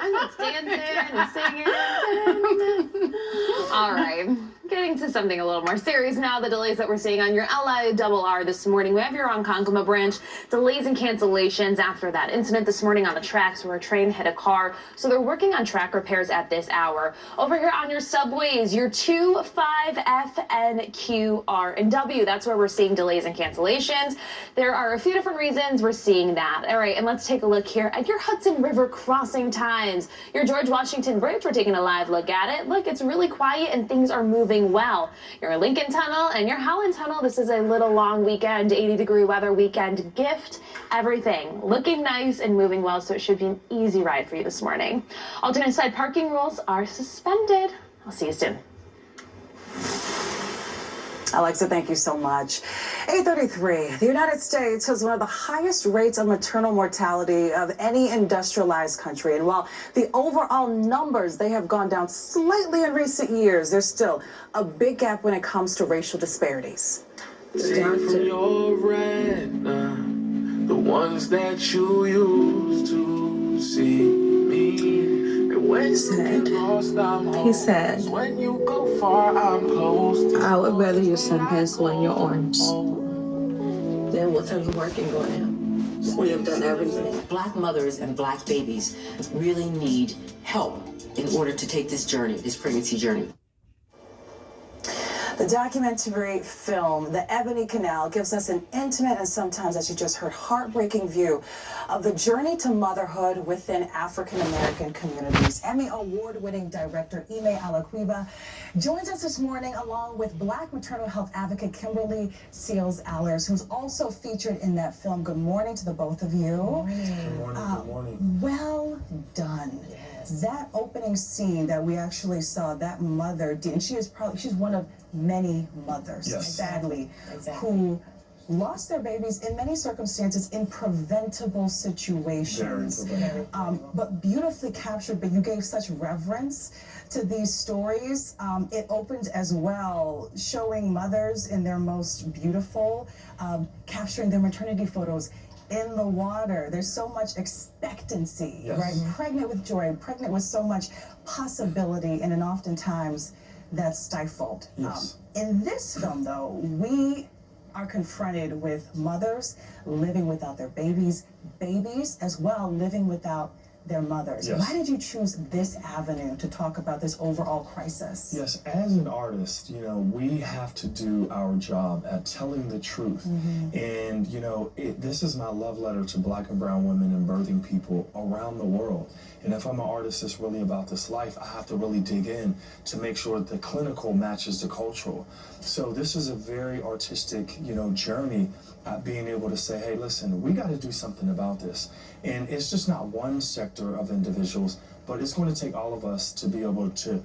I'm just dancing and singing. All right. Getting to something a little more serious now, the delays that we're seeing on your LIRR this morning. We have your Ronkonkoma branch delays and cancellations after that incident this morning on the tracks where a train hit a car. So they're working on track repairs at this hour. Over here on your subways, your 2, 5, F, N, Q, R, and W. That's where we're seeing delays and cancellations. There are a few different reasons we're seeing that. All right, and let's take a look here at your Hudson River crossing times. Your George Washington Bridge, we're taking a live look at it. Look, it's really quiet and things are moving well. Your Lincoln Tunnel and your Holland Tunnel, this is a little long weekend, 80-degree weather weekend gift. Everything looking nice and moving well, so it should be an easy ride for you this morning. Alternate side parking rules are suspended. I'll see you soon. Alexa, thank you so much. 8:33. The United States has one of the highest rates of maternal mortality of any industrialized country. And while the overall numbers, they have gone down slightly in recent years, there's still a big gap when it comes to racial disparities. Take from your retina the ones that you used to see me. He said, I would rather you send pencil in your arms than with her working on him. We have done everything. Black mothers and Black babies really need help in order to take this journey, this pregnancy journey. The documentary film, The Ebony Canal, gives us an intimate and sometimes, as you just heard, heartbreaking view of the journey to motherhood within African-American communities. Emmy Award-winning director Ime Alaquiba joins us this morning along with Black maternal health advocate Kimberly Seals-Allers, who's also featured in that film. Good morning to the both of you. Good morning. Good morning. Well done. Yes. That opening scene that we actually saw, that mother, and she's one of many mothers, yes, sadly, who lost their babies in many circumstances in preventable situations. But beautifully captured, but you gave such reverence to these stories. It opened as well, showing mothers in their most beautiful, capturing their maternity photos in the water. There's so much expectancy, yes, right? Pregnant with joy, pregnant with so much possibility, and then oftentimes that's stifled. Yes. In this film, though, we are confronted with mothers living without their babies as well living without their mothers. Yes. Why did you choose this avenue to talk about this overall crisis? Yes, as an artist, we have to do our job at telling the truth. Mm-hmm. And, this is my love letter to Black and brown women and birthing people around the world. And if I'm an artist that's really about this life, I have to really dig in to make sure the clinical matches the cultural. So this is a very artistic, journey at being able to say, hey, listen, we got to do something about this. And it's just not one sector of individuals, but it's going to take all of us to be able to,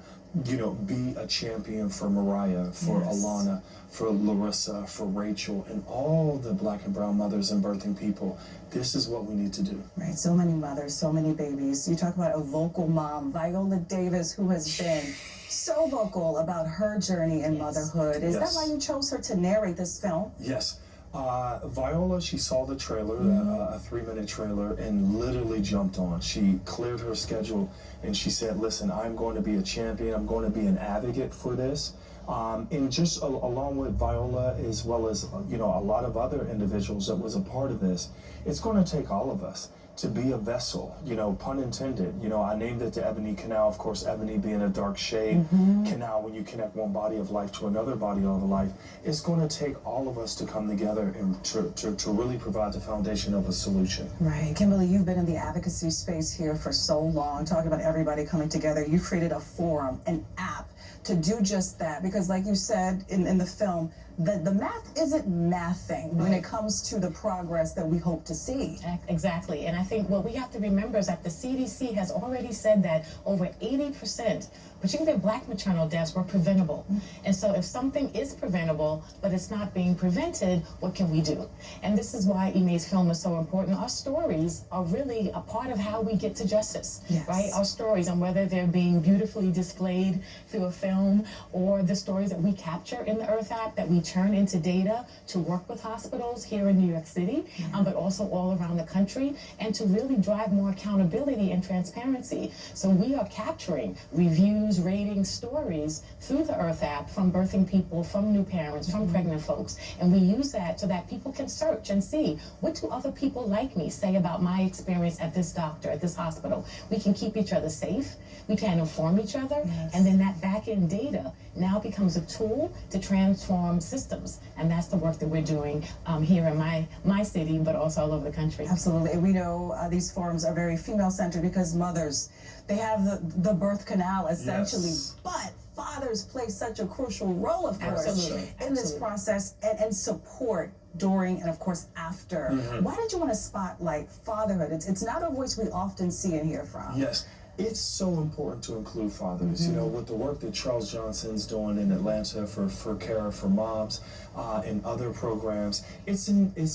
be a champion for Mariah, for yes, Alana, for Larissa, for Rachel, and all the Black and brown mothers and birthing people. This is what we need to do. Right, so many mothers, so many babies. You talk about a vocal mom, Viola Davis, who has been so vocal about her journey in motherhood. Is that why you chose her to narrate this film? Yes. Viola, she saw the trailer, a 3-minute trailer, and literally jumped on. She cleared her schedule and she said, listen, I'm going to be a champion. I'm going to be an advocate for this. And just along with Viola, as well as, a lot of other individuals that was a part of this, it's going to take all of us to be a vessel, pun intended. I named it the Ebony Canal, of course, ebony being a dark shade. Canal, when you connect one body of life to another body of life. It's going to take all of us to come together and to really provide the foundation of a solution. Right. Kimberly, you've been in the advocacy space here for so long, talking about everybody coming together. You created a forum, an app, to do just that, because like you said in the film, the math isn't mathing when it comes to the progress that we hope to see. Exactly, and I think what we have to remember is that the CDC has already said that over 80%, particularly Black maternal deaths, were preventable. And so if something is preventable, but it's not being prevented, what can we do? And this is why Ime's film is so important. Our stories are really a part of how we get to justice, right? Our stories, and whether they're being beautifully displayed through a film or the stories that we capture in the Earth app that we churn into data to work with hospitals here in New York City, but also all around the country, and to really drive more accountability and transparency. So we are capturing reviews, ratings, stories through the Earth app from birthing people, from new parents, from pregnant folks, and we use that so that people can search and see, what do other people like me say about my experience at this doctor, at this hospital. We can keep each other safe, we can inform each other, and then that back-end data now becomes a tool to transform systems, and that's the work that we're doing here in my city, but also all over the country. Absolutely. And we know these forums are very female-centered because mothers, they have the birth canal essentially, but fathers play such a crucial role, of course, in this process and support during and, of course, after. Why did you want to spotlight fatherhood? It's not a voice we often see and hear from. Yes. It's so important to include fathers. You know, with the work that Charles Johnson's doing in Atlanta for Care for Moms and other programs, it's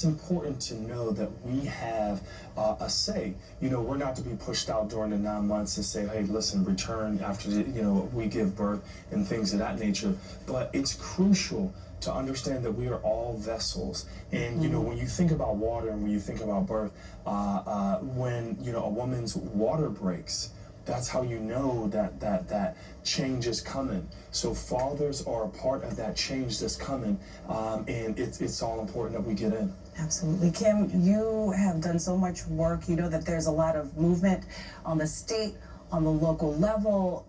important to know that we have a say. You know, we're not to be pushed out during the 9 months and say, hey, listen, return after, we give birth and things of that nature. But it's crucial to understand that we are all vessels. And, when you think about water and when you think about birth, when, a woman's water breaks, that's how you know that change is coming. So fathers are a part of that change that's coming, and it's all important that we get in. Absolutely. Kim, you have done so much work. You know that there's a lot of movement on the state, on the local level.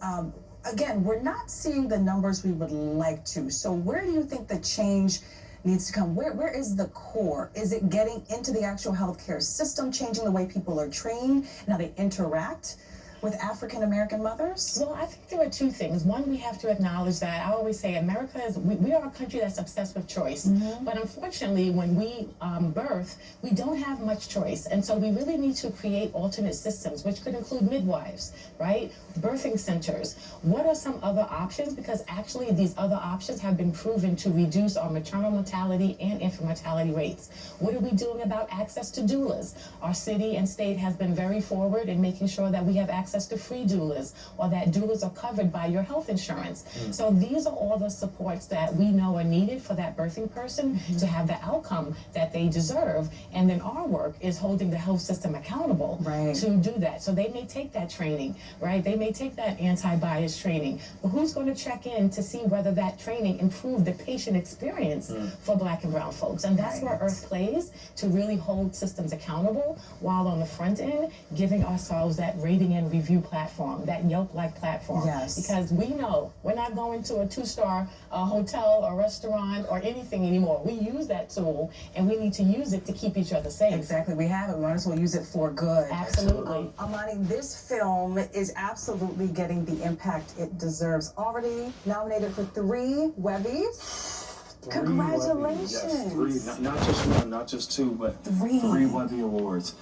Again, we're not seeing the numbers we would like to. So where do you think the change needs to come? Where is the core? Is it getting into the actual healthcare system, changing the way people are trained and how they interact with African-American mothers? Well, I think there are two things. One, we have to acknowledge that I always say America is, we are a country that's obsessed with choice. But unfortunately, when we birth, we don't have much choice. And so we really need to create alternate systems, which could include midwives, right? Birthing centers. What are some other options? Because actually these other options have been proven to reduce our maternal mortality and infant mortality rates. What are we doing about access to doulas? Our city and state has been very forward in making sure that we have access to free doulas, or that doulas are covered by your health insurance. So these are all the supports that we know are needed for that birthing person to have the outcome that they deserve. And then our work is holding the health system accountable to do that. So they may take that training, right? They may take that anti-bias training, but who's going to check in to see whether that training improved the patient experience for Black and brown folks? And that's where Earth plays, to really hold systems accountable, while on the front end giving ourselves that rating and review platform, that Yelp-like platform. Because we know we're not going to a 2-star hotel or restaurant or anything anymore. We use that tool, and we need to use it to keep each other safe. Exactly. We have it. We might as well use it for good. Absolutely. Amani, this film is absolutely getting the impact it deserves. Already nominated for 3 Webbies. Congratulations. Yes, 3, not just 1, not just 2, but 3 Webby Awards.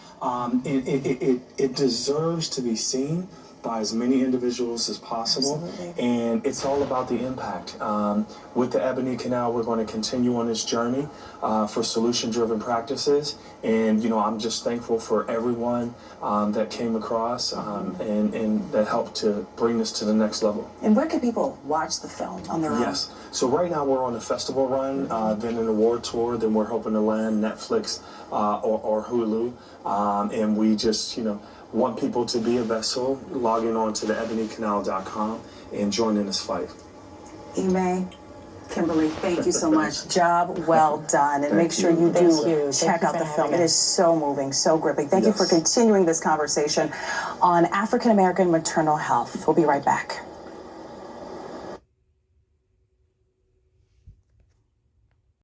It deserves to be seen by as many individuals as possible, and it's all about the impact. With the Ebony Canal, we're going to continue on this journey for solution-driven practices, and I'm just thankful for everyone that came across and that helped to bring this to the next level. And where can people watch the film on their own? Yes, so right now we're on a festival run, then an award tour, then we're hoping to land Netflix or Hulu, and we just, want people to be a vessel, logging on to the ebonycanal.com and joining this fight. Ime, Kimberly, thank you so much. Job well done. And make sure you do check out the film. It is so moving, so gripping. Thank you for continuing this conversation on African American maternal health. We'll be right back.